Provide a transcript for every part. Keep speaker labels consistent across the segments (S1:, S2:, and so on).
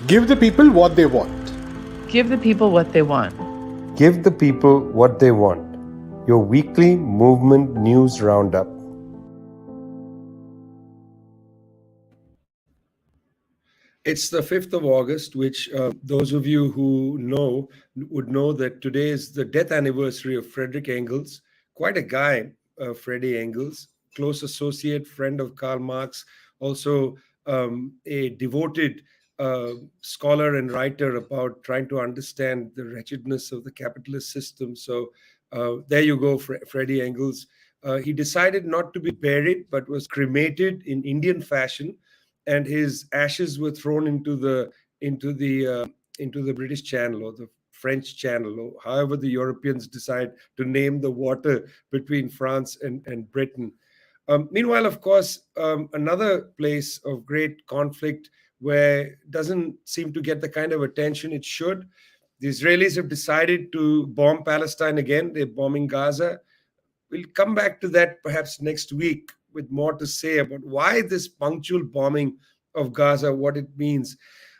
S1: Give the people what they want.
S2: Give the people what they want.
S3: Give the people what they want. Your weekly movement news roundup.
S4: It's the 5th of August, which those of you who know would know that today is the death anniversary of Friedrich Engels. Quite a guy, Freddie Engels, close associate, friend of Karl Marx, also a devoted scholar and writer about trying to understand the wretchedness of the capitalist system. So there you go, Freddie Engels. He decided not to be buried, but was cremated in Indian fashion, and his ashes were thrown into the British Channel or the French Channel, or however the Europeans decide to name the water between France and Britain. Meanwhile, of course, another place of great conflict where it doesn't seem to get the kind of attention it should. The Israelis have decided to bomb Palestine again. They're bombing Gaza. We'll come back to that perhaps next week with more to say about why this punctual bombing of Gaza, what it means.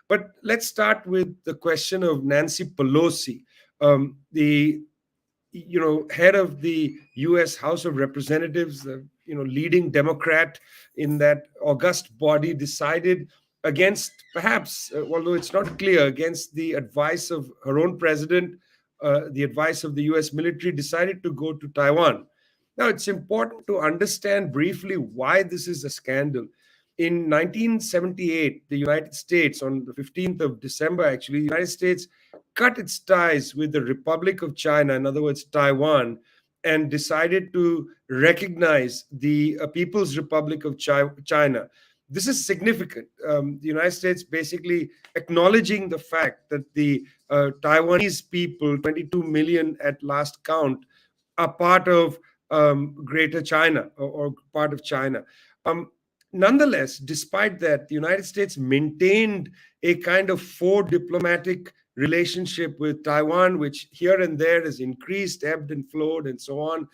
S4: But let's start with the question of Nancy Pelosi, the head of the U.S. House of Representatives, the leading Democrat in that august body, decided against, perhaps, although it's not clear, against the advice of her own president, the advice of the U.S. military, decided to go to Taiwan. Now, it's important to understand briefly why this is a scandal. In 1978, the United States, on the 15th of December, actually, the United States cut its ties with the Republic of China, in other words, Taiwan, and decided to recognize the People's Republic of China. This is significant. The United States basically acknowledging the fact that the Taiwanese people, 22 million at last count, are part of Greater China or part of China. Nonetheless, despite that, the United States maintained a kind of faux diplomatic relationship with Taiwan, which here and there has increased, ebbed and flowed, and so on.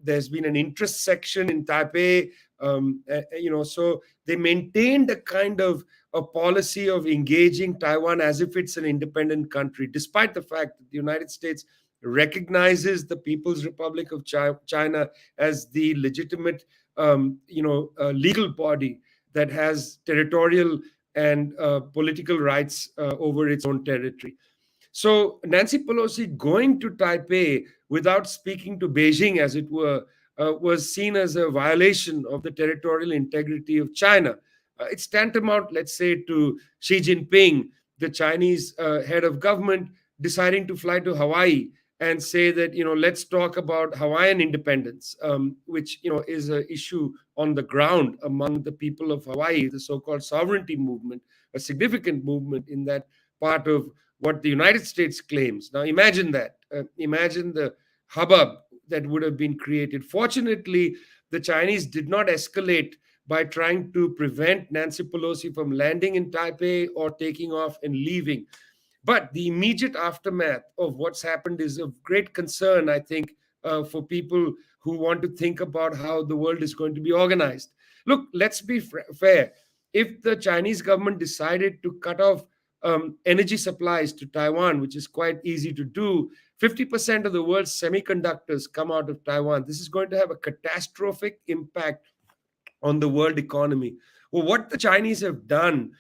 S4: There's been an interest section in Taipei, so they maintained a kind of a policy of engaging Taiwan as if it's an independent country, despite the fact that the United States recognizes the People's Republic of China as the legitimate, legal body that has territorial and political rights over its own territory. So Nancy Pelosi going to Taipei without speaking to Beijing, as it were, was seen as a violation of the territorial integrity of China. It's tantamount, let's say, to Xi Jinping, the Chinese head of government, deciding to fly to Hawaii and say that, let's talk about Hawaiian independence, which, is an issue on the ground among the people of Hawaii, the so-called sovereignty movement, a significant movement in that part of what the United States claims. Now, imagine that. Imagine the hubbub that would have been created. Fortunately, the Chinese did not escalate by trying to prevent Nancy Pelosi from landing in Taipei or taking off and leaving. But the immediate aftermath of what's happened is of great concern, I think, for people who want to think about how the world is going to be organized. Look, let's be fair. If the Chinese government decided to cut off energy supplies to Taiwan, which is quite easy to do, 50% of the world's semiconductors come out of Taiwan. This is going to have a catastrophic impact on the world economy. Well, what the Chinese have done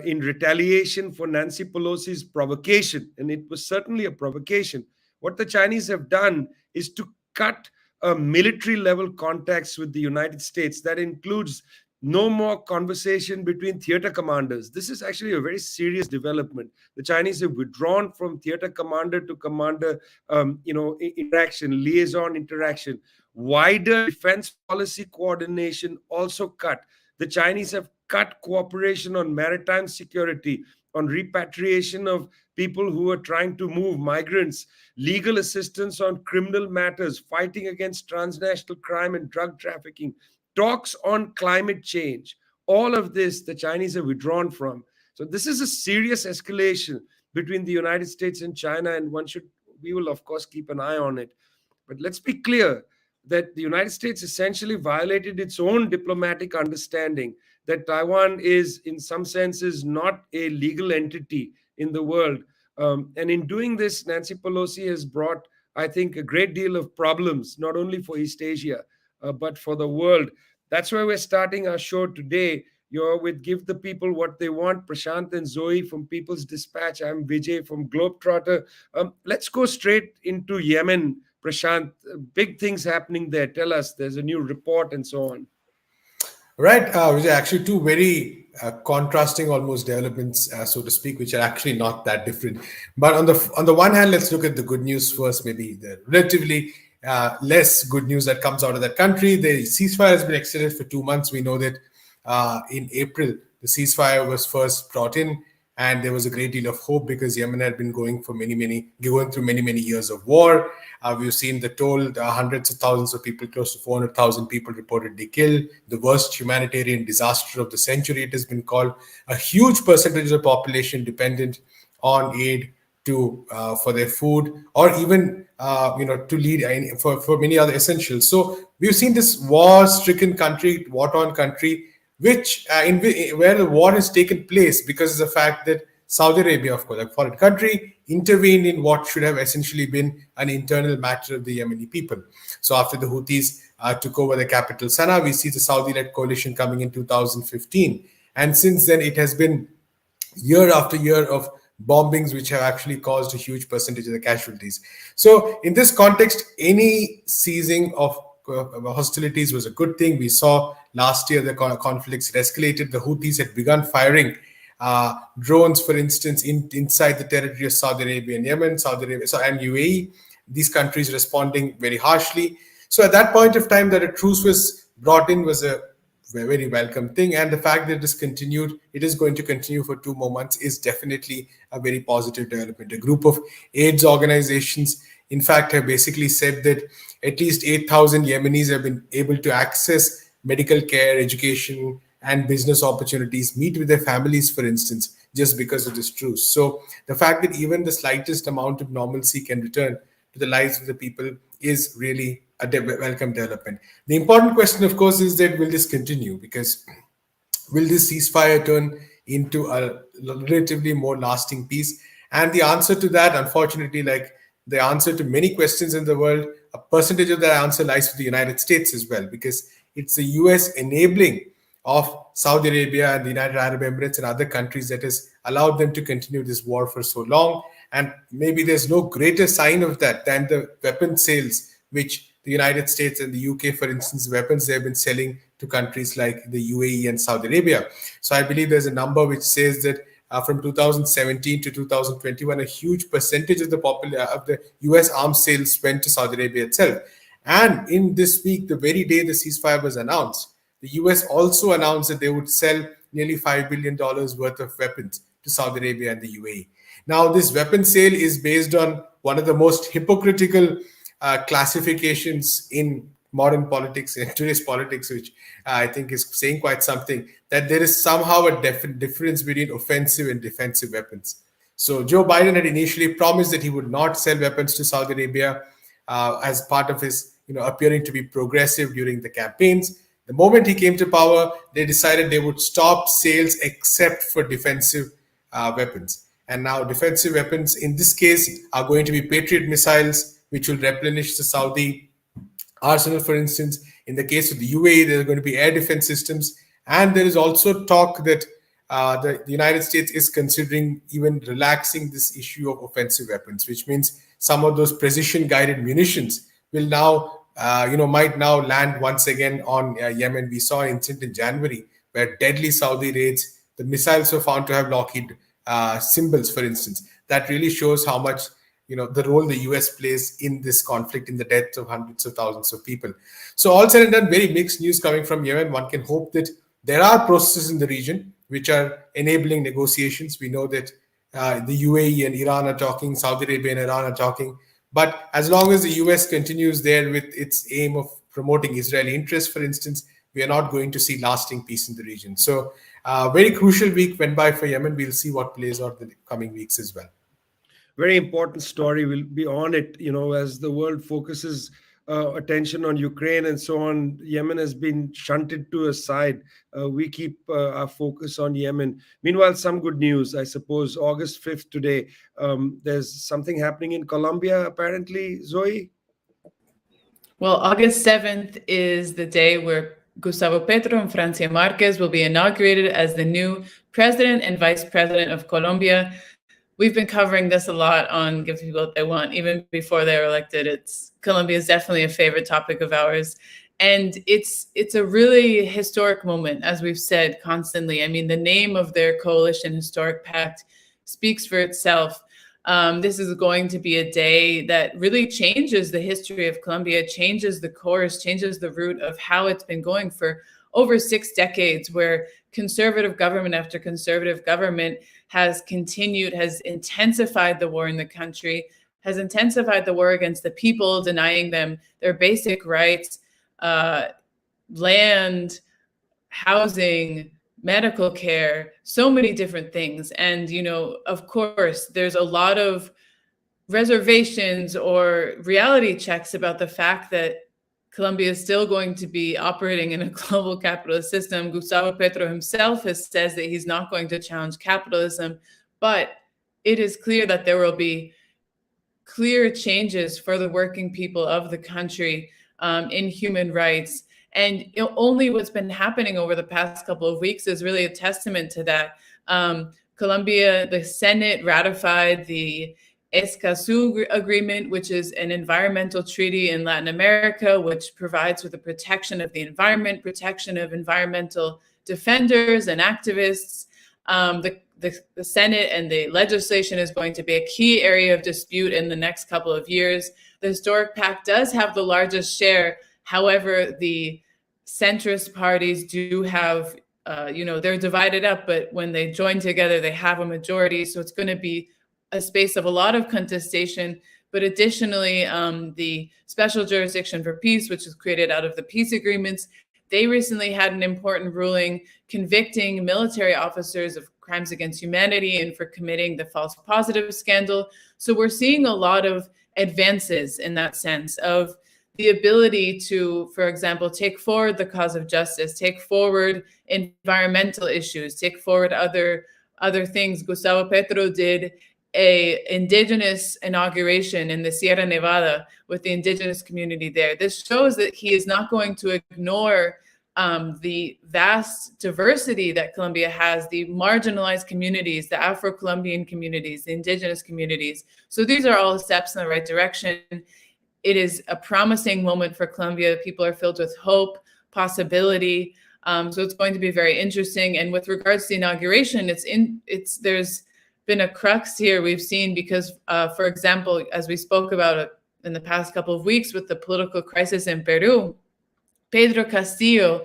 S4: in retaliation for Nancy Pelosi's provocation, and it was certainly a provocation, what the Chinese have done is to cut military-level contacts with the United States. That includes no more conversation between theater commanders. This is actually a very serious development. The Chinese have withdrawn from theater commander to commander, interaction, liaison interaction. Wider defense policy coordination also cut. The Chinese have cut cooperation on maritime security, on repatriation of people who are trying to move, migrants, legal assistance on criminal matters, fighting against transnational crime and drug trafficking, talks on climate change. All of this, the Chinese have withdrawn from. So this is a serious escalation between the United States and China, and we will, of course, keep an eye on it. But let's be clear that the United States essentially violated its own diplomatic understanding that Taiwan is, in some senses, not a legal entity in the world. And in doing this, Nancy Pelosi has brought, I think, a great deal of problems, not only for East Asia, but for the world. That's why we're starting our show today. You're with Give the People What They Want, Prashant and Zoe from People's Dispatch. I'm Vijay from Globetrotter. Let's go straight into Yemen, Prashant. Big things happening there. Tell us, there's a new report and so on.
S5: Right, which are actually two very contrasting, almost developments, so to speak, which are actually not that different. But on the one hand, let's look at the good news first. Maybe the relatively less good news that comes out of that country. The ceasefire has been extended for 2 months. We know that in April the ceasefire was first brought in, and there was a great deal of hope because Yemen had been going through many years of war. We've seen the toll, hundreds of thousands of people, close to 400,000 people reportedly killed. The worst humanitarian disaster of the century, it has been called. A huge percentage of the population dependent on aid to for their food, or even to lead for many other essentials. So we've seen this war-stricken country, war-torn country, which where the war has taken place because of the fact that Saudi Arabia, of course, a foreign country, intervened in what should have essentially been an internal matter of the Yemeni people. So after the Houthis took over the capital Sana'a, we see the Saudi-led coalition coming in 2015. And since then, it has been year after year of bombings, which have actually caused a huge percentage of the casualties. So in this context, any ceasing of hostilities was a good thing. We saw last year the conflicts had escalated. The Houthis had begun firing drones, for instance, inside the territory of Saudi Arabia and Yemen, and UAE. These countries responding very harshly. So at that point of time that a truce was brought in was a very welcome thing, and the fact that it is going to continue for 2 more months is definitely a very positive development. A group of AIDS organizations, in fact, have basically said that at least 8,000 Yemenis have been able to access medical care, education, and business opportunities, meet with their families, for instance, just because of this truce. So the fact that even the slightest amount of normalcy can return to the lives of the people is really a welcome development. The important question, of course, is that will this continue? Because will this ceasefire turn into a relatively more lasting peace? And the answer to that, unfortunately, like the answer to many questions in the world, a percentage of that answer lies with the United States as well, because it's the US enabling of Saudi Arabia and the United Arab Emirates and other countries that has allowed them to continue this war for so long. And maybe there's no greater sign of that than the weapon sales, which the United States and the UK, for instance, weapons they've been selling to countries like the UAE and Saudi Arabia. So I believe there's a number which says that from 2017 to 2021, a huge percentage of the US arms sales went to Saudi Arabia itself. And in this week, the very day the ceasefire was announced, the US also announced that they would sell nearly $5 billion worth of weapons to Saudi Arabia and the UAE. Now, this weapon sale is based on one of the most hypocritical classifications in modern politics, in today's politics, which I think is saying quite something, that there is somehow a difference between offensive and defensive weapons. So Joe Biden had initially promised that he would not sell weapons to Saudi Arabia as part of his appearing to be progressive during the campaigns. The moment he came to power, they decided they would stop sales except for defensive weapons. And now defensive weapons in this case are going to be Patriot missiles, which will replenish the Saudi arsenal, for instance. In the case of the UAE, there are going to be air defense systems. And there is also talk that the United States is considering even relaxing this issue of offensive weapons, which means some of those precision-guided munitions will now might now land once again on Yemen. We saw an incident in January where deadly Saudi raids, the missiles were found to have Lockheed symbols, for instance. That really shows how much, the role the US plays in this conflict, in the deaths of hundreds of thousands of people. So all said and done, very mixed news coming from Yemen. One can hope that there are processes in the region which are enabling negotiations. We know that the UAE and Iran are talking, Saudi Arabia and Iran are talking. But as long as the US continues there with its aim of promoting Israeli interests, for instance, we are not going to see lasting peace in the region. So very crucial week went by for Yemen. We'll see what plays out in the coming weeks as well.
S4: Very important story. We'll be on it, as the world focuses attention on Ukraine and so on, Yemen has been shunted to a side. We keep our focus on Yemen. Meanwhile, some good news, I suppose. August 5th today, there's something happening in Colombia, apparently, Zoe?
S2: Well, August 7th is the day where Gustavo Petro and Francia Marquez will be inaugurated as the new president and vice president of Colombia. We've been covering this a lot on Give People What They Want, even before they were elected. Colombia is definitely a favorite topic of ours. And it's a really historic moment, as we've said constantly. I mean, the name of their coalition, Historic Pact, speaks for itself. This is going to be a day that really changes the history of Colombia, changes the course, changes the route of how it's been going for over 6 decades, where conservative government after conservative government has intensified the war in the country, has intensified the war against the people, denying them their basic rights, land, housing, medical care, so many different things. And, of course, there's a lot of reservations or reality checks about the fact that Colombia is still going to be operating in a global capitalist system. Gustavo Petro himself says that he's not going to challenge capitalism, but it is clear that there will be clear changes for the working people of the country in human rights. And only what's been happening over the past couple of weeks is really a testament to that. Colombia, the Senate ratified the Escazú Agreement, which is an environmental treaty in Latin America, which provides for the protection of the environment, protection of environmental defenders and activists. The Senate and the legislation is going to be a key area of dispute in the next couple of years. The Historic Pact does have the largest share. However, the centrist parties do have, they're divided up, but when they join together, they have a majority. So it's going to be a space of a lot of contestation. But additionally, the Special Jurisdiction for Peace, which was created out of the peace agreements, they recently had an important ruling convicting military officers of crimes against humanity and for committing the false positive scandal. So we're seeing a lot of advances in that sense of the ability to, for example, take forward the cause of justice, take forward environmental issues, take forward other things. Gustavo Petro did a indigenous inauguration in the Sierra Nevada with the indigenous community there. This shows that he is not going to ignore the vast diversity that Colombia has, the marginalized communities, the Afro-Colombian communities, the indigenous communities. So these are all steps in the right direction. It is a promising moment for Colombia. People are filled with hope, possibility. So it's going to be very interesting. And with regards to the inauguration, there's been a crux here we've seen because, for example, as we spoke about in the past couple of weeks with the political crisis in Peru, Pedro Castillo,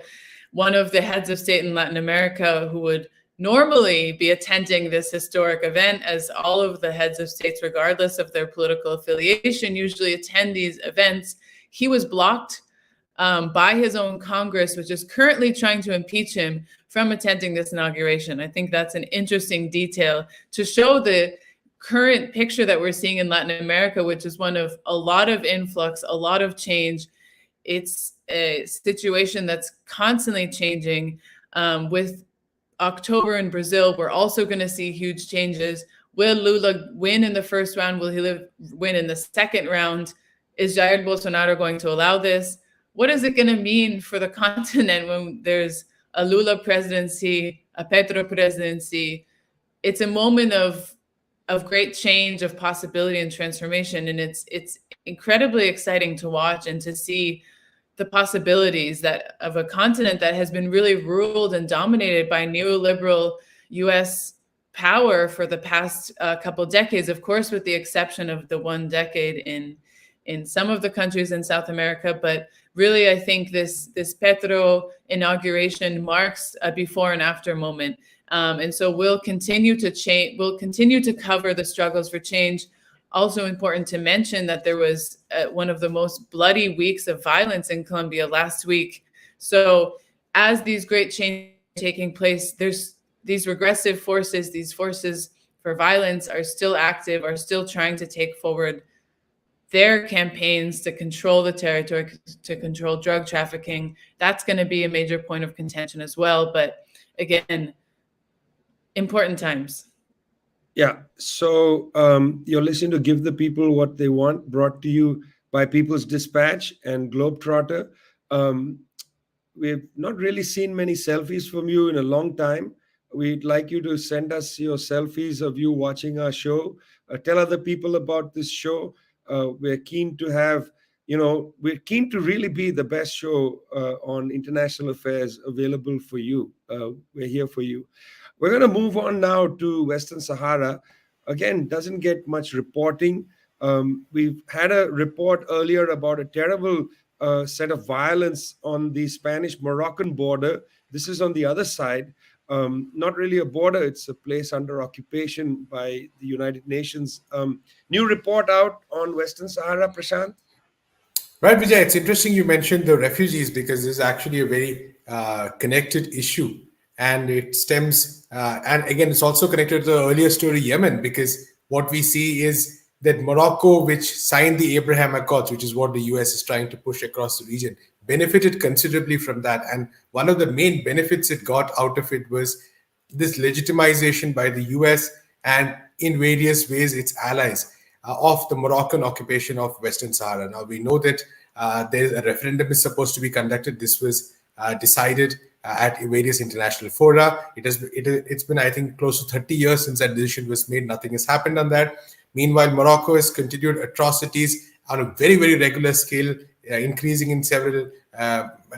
S2: one of the heads of state in Latin America who would normally be attending this historic event, as all of the heads of states, regardless of their political affiliation, usually attend these events. He was blocked by his own Congress, which is currently trying to impeach him from attending this inauguration. I think that's an interesting detail to show the current picture that we're seeing in Latin America, which is one of a lot of influx, a lot of change. It's a situation that's constantly changing. With October in Brazil, we're also going to see huge changes. Will Lula win in the first round? Will he win in the second round? Is Jair Bolsonaro going to allow this? What is it going to mean for the continent when there's a Lula presidency, a Petro presidency? It's a moment of great change, of possibility and transformation. And it's incredibly exciting to watch and to see the possibilities that of a continent that has been really ruled and dominated by neoliberal US power for the past couple decades, of course, with the exception of the 1 decade in some of the countries in South America. But really, I think this Petro inauguration marks a before and after moment. And so we'll continue to change. We'll continue to cover the struggles for change. Also important to mention that there was one of the most bloody weeks of violence in Colombia last week. So as these great changes are taking place, there's these regressive forces, these forces for violence are still active, are still trying to take forward their campaigns to control the territory, to control drug trafficking. That's going to be a major point of contention as well. But again, important times.
S4: Yeah. So you're listening to Give the People What They Want, brought to you by People's Dispatch and Globetrotter. We've not really seen many selfies from you in a long time. We'd like you to send us your selfies of you watching our show. Tell other people about this show. We're keen to have, we're keen to really be the best show on international affairs available for you. We're here for you. We're going to move on now to Western Sahara. Again, doesn't get much reporting. We've had a report earlier about a terrible set of violence on the Spanish-Moroccan border. This is on the other side. Not really a border, it's a place under occupation by the United Nations. New report out on Western Sahara, Prashant?
S5: Right, Vijay, it's interesting you mentioned the refugees because this is actually a very connected issue. And it stems, and again, it's also connected to the earlier story, Yemen, because what we see is that Morocco, which signed the Abraham Accords, which is what the US is trying to push across the region, benefited considerably from that. And one of the main benefits it got out of it was this legitimization by the US and in various ways its allies of the Moroccan occupation of Western Sahara. Now, we know that there's a referendum is supposed to be conducted. This was decided at various international fora. It's been, I think, close to 30 years since that decision was made. Nothing has happened on that. Meanwhile, Morocco has continued atrocities on a very, very regular scale, increasing in several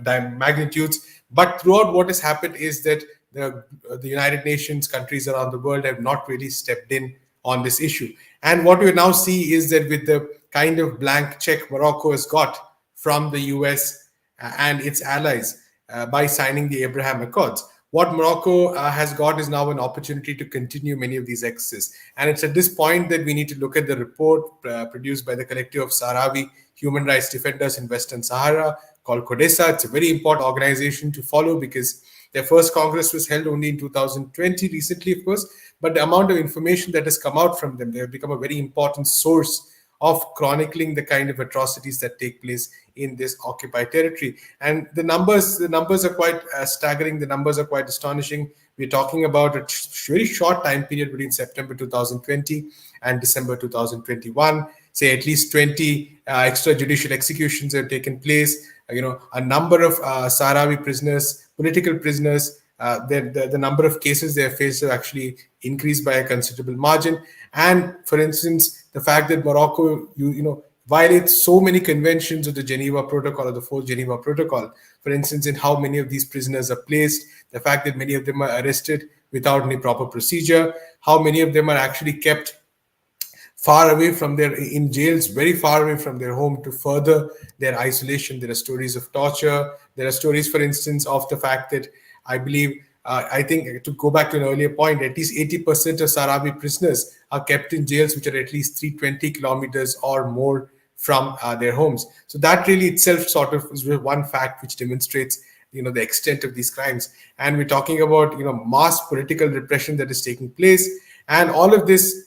S5: magnitudes. But throughout, what has happened is that the United Nations countries around the world have not really stepped in on this issue. And what we now see is that with the kind of blank check Morocco has got from the US and its allies by signing the Abraham Accords, what Morocco has got is now an opportunity to continue many of these excesses. And it's at this point that we need to look at the report produced by the collective of Sahrawi human rights defenders in Western Sahara called CODESA. It's a very important organization to follow because their first Congress was held only in 2020, recently, of course. But the amount of information that has come out from them, they have become a very important source of chronicling the kind of atrocities that take place in this occupied territory. And the numbers are quite staggering. The numbers are quite astonishing. We're talking about a very short time period between September 2020 and December 2021. Say at least 20 extrajudicial executions have taken place. A number of Sahrawi prisoners, political prisoners, the number of cases they have faced have actually increased by a considerable margin. And for instance, the fact that Morocco, violates so many conventions of the Geneva Protocol or the Fourth Geneva Protocol, for instance, in how many of these prisoners are placed, the fact that many of them are arrested without any proper procedure, how many of them are actually kept far away from in jails, very far away from their home to further their isolation. There are stories of torture. There are stories, for instance, of the fact that I think to go back to an earlier point, at least 80% of Sahrawi prisoners are kept in jails which are at least 320 kilometers or more from their homes. So that really itself sort of is one fact which demonstrates the extent of these crimes. And we're talking about mass political repression that is taking place, and all of this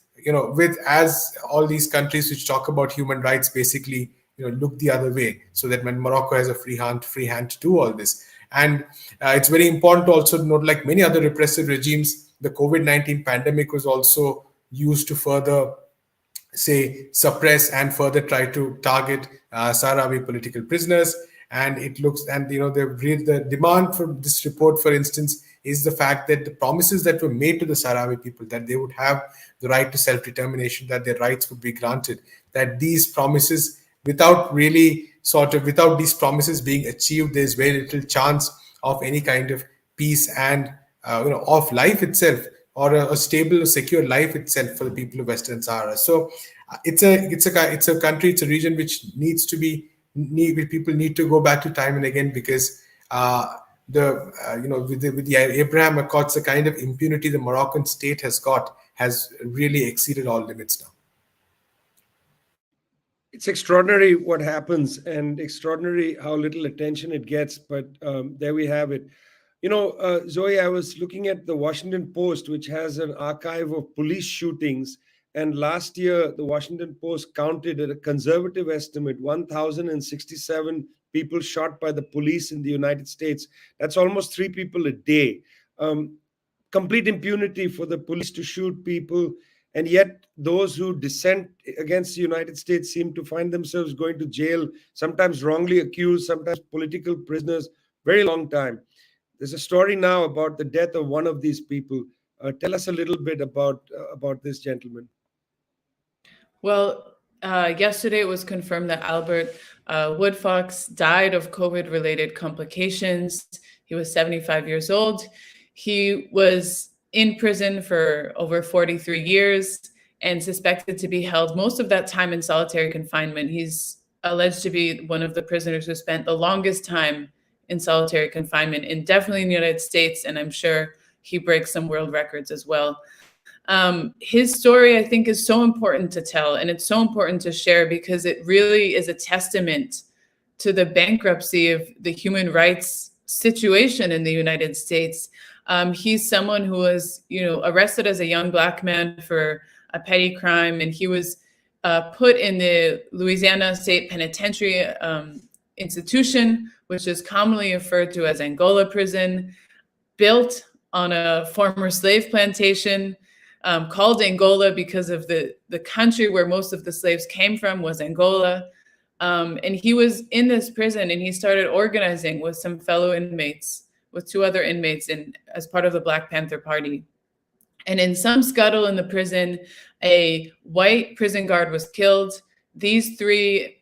S5: with as all these countries which talk about human rights basically look the other way, so that when Morocco has a free hand to do all this. And it's very important to also note, like many other repressive regimes, the COVID-19 pandemic was also used to further, suppress and further try to target Sahrawi political prisoners. And it looks, and the demand for this report, for instance, is the fact that the promises that were made to the Sahrawi people, that they would have the right to self-determination, that their rights would be granted, that these promises, without these promises being achieved, there's very little chance of any kind of peace and of life itself, or a stable, secure life itself for the people of Western Sahara. So it's a country, it's a region which people need to go back to time and again, because with the Abraham Accords, the kind of impunity the Moroccan state has got has really exceeded all limits now.
S4: It's extraordinary what happens, and extraordinary how little attention it gets. But there we have it. Zoe, I was looking at the Washington Post, which has an archive of police shootings, And last year, the Washington Post counted at a conservative estimate 1,067 people shot by the police in the United States. That's almost 3 people a day. Complete impunity for the police to shoot people. And yet, those who dissent against the United States seem to find themselves going to jail, sometimes wrongly accused, sometimes political prisoners, very long time. There's a story now about the death of one of these people. Tell us a little bit about this gentleman.
S2: Well, yesterday it was confirmed that Albert Woodfox died of COVID-related complications. He was 75 years old. He was in prison for over 43 years and suspected to be held most of that time in solitary confinement. He's alleged to be one of the prisoners who spent the longest time in solitary confinement, and definitely in the United States, and I'm sure he breaks some world records as well. His story, I think, is so important to tell, and it's so important to share because it really is a testament to the bankruptcy of the human rights situation in the United States. He's someone who was, arrested as a young Black man for a petty crime, and he was put in the Louisiana State Penitentiary institution, which is commonly referred to as Angola prison, built on a former slave plantation. Called Angola because of the country where most of the slaves came from was Angola. And he was in this prison and he started organizing with some fellow inmates, with 2 other inmates as part of the Black Panther Party. And in some scuttle in the prison, a white prison guard was killed. These 3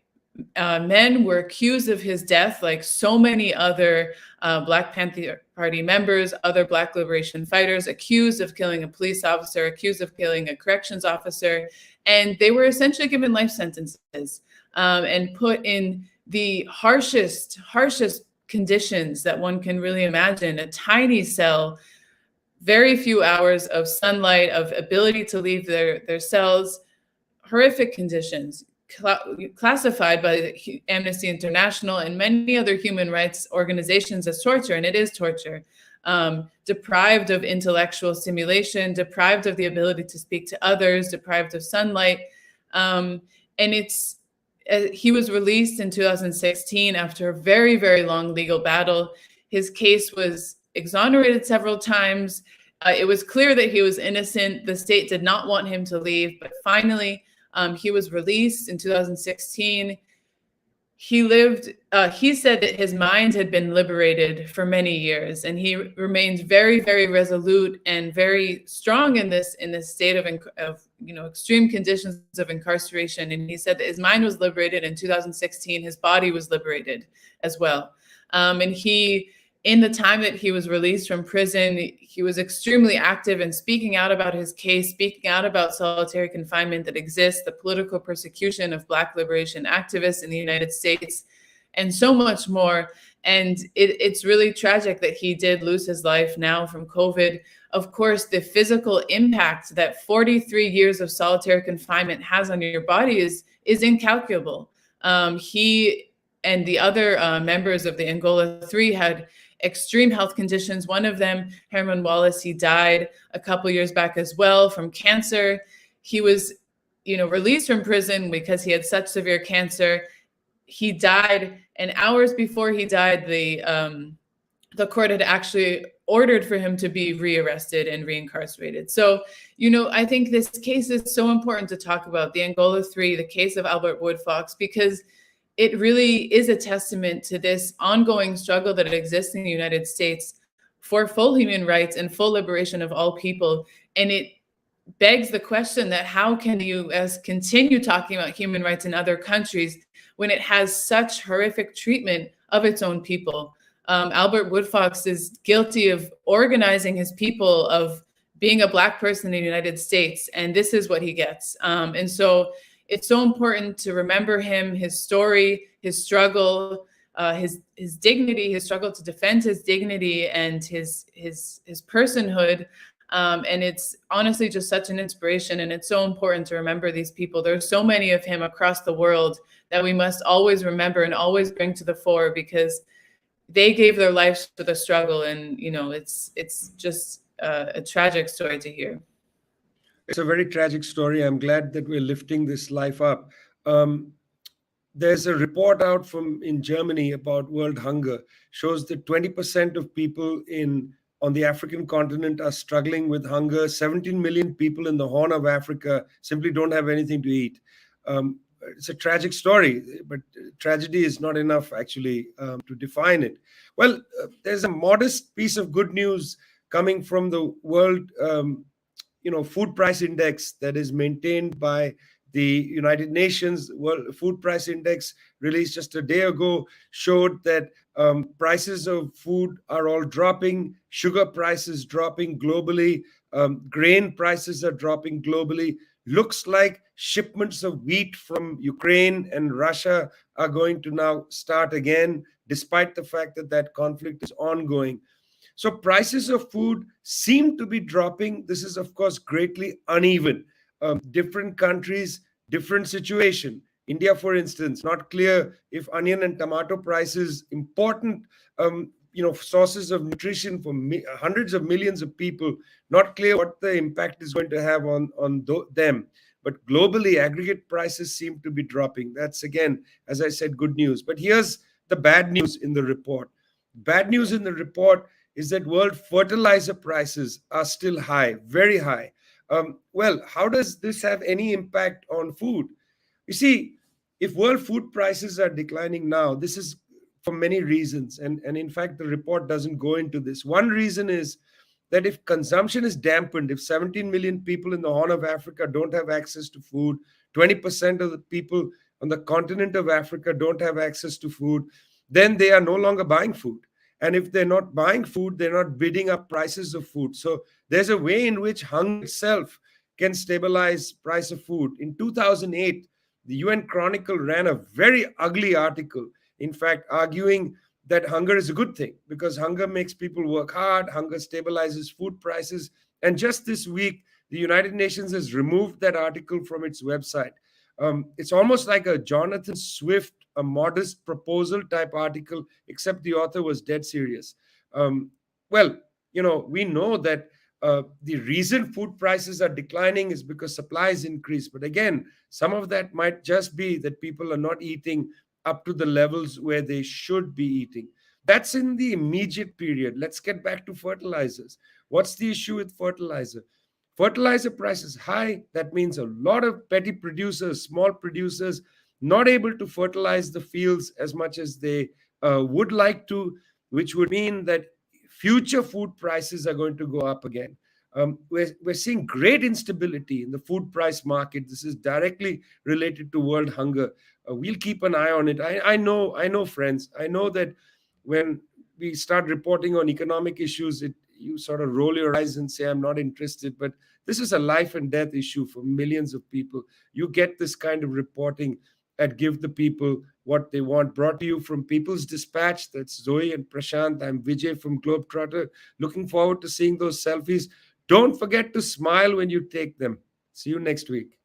S2: men were accused of his death, like so many other Black Panther Party members, other Black liberation fighters, accused of killing a police officer, accused of killing a corrections officer. And they were essentially given life sentences and put in the harshest conditions that one can really imagine. A tiny cell, very few hours of sunlight, of ability to leave their cells, horrific conditions. Classified by Amnesty International and many other human rights organizations as torture, and it is torture. Deprived of intellectual stimulation, deprived of the ability to speak to others, deprived of sunlight. And he was released in 2016 after a very, very long legal battle. His case was exonerated several times. It was clear that he was innocent. The state did not want him to leave, but finally, he was released in 2016. He said that his mind had been liberated for many years, and he remained very, very resolute and very strong in this state of extreme conditions of incarceration. And he said that his mind was liberated in 2016. His body was liberated as well. And in the time that he was released from prison, he was extremely active in speaking out about his case, speaking out about solitary confinement that exists, the political persecution of Black liberation activists in the United States, and so much more. And it's really tragic that he did lose his life now from COVID. Of course, the physical impact that 43 years of solitary confinement has on your body is incalculable. He and the other members of the Angola 3 had extreme health conditions. One of them, Herman Wallace, he died a couple years back as well from cancer. He was, released from prison because he had such severe cancer. He died, and hours before he died, the court had actually ordered for him to be rearrested and reincarcerated. So, I think this case is so important to talk about, the Angola 3, the case of Albert Woodfox, because it really is a testament to this ongoing struggle that exists in the United States for full human rights and full liberation of all people. And it begs the question that how can the U.S. continue talking about human rights in other countries when it has such horrific treatment of its own people? Albert Woodfox is guilty of organizing his people, of being a Black person in the United States, and this is what he gets. And so it's so important to remember him, his story, his struggle, his dignity, his struggle to defend his dignity and his personhood. And it's honestly just such an inspiration. And it's so important to remember these people. There's so many of him across the world that we must always remember and always bring to the fore, because they gave their lives for the struggle. And, it's just a tragic story to hear.
S4: It's a very tragic story. I'm glad that we're lifting this life up. There's a report out in Germany about world hunger, shows that 20% of people on the African continent are struggling with hunger. 17 million people in the Horn of Africa simply don't have anything to eat. It's a tragic story, but tragedy is not enough actually to define it. Well, there's a modest piece of good news coming from the World Food Price Index that is maintained by the United Nations. World Food Price Index, released just a day ago, showed that prices of food are all dropping. Sugar prices dropping globally. Grain prices are dropping globally. Looks like shipments of wheat from Ukraine and Russia are going to now start again, despite the fact that that conflict is ongoing. So prices of food seem to be dropping. This is, of course, greatly uneven. Different countries, different situation. India, for instance, not clear if onion and tomato prices, important sources of nutrition for hundreds of millions of people, not clear what the impact is going to have on them. But globally, aggregate prices seem to be dropping. That's, again, as I said, good news. But here's the bad news in the report. Bad news in the report is that world fertilizer prices are still high, very high. Well, how does this have any impact on food? You see, if world food prices are declining now, this is for many reasons. And in fact, the report doesn't go into this. One reason is that if consumption is dampened, if 17 million people in the Horn of Africa don't have access to food, 20% of the people on the continent of Africa don't have access to food, then they are no longer buying food. And if they're not buying food, they're not bidding up prices of food. So there's a way in which hunger itself can stabilize price of food. In 2008, the UN Chronicle ran a very ugly article, in fact, arguing that hunger is a good thing because hunger makes people work hard, hunger stabilizes food prices. And just this week, the United Nations has removed that article from its website. It's almost like a Jonathan Swift, a modest proposal type article, except the author was dead serious. Well, we know that the reason food prices are declining is because supply is increased. But again, some of that might just be that people are not eating up to the levels where they should be eating. That's in the immediate period. Let's get back to fertilizers. What's the issue with fertilizer? Fertilizer prices high. That means a lot of petty producers, small producers, not able to fertilize the fields as much as they would like to, which would mean that future food prices are going to go up again. We're seeing great instability in the food price market. This is directly related to world hunger. We'll keep an eye on it. I know, friends. I know that when we start reporting on economic issues, you sort of roll your eyes and say, I'm not interested. But this is a life and death issue for millions of people. You get this kind of reporting and give the people what they want. Brought to you from People's Dispatch. That's Zoe and Prashant. I'm Vijay from Globetrotter. Looking forward to seeing those selfies. Don't forget to smile when you take them. See you next week.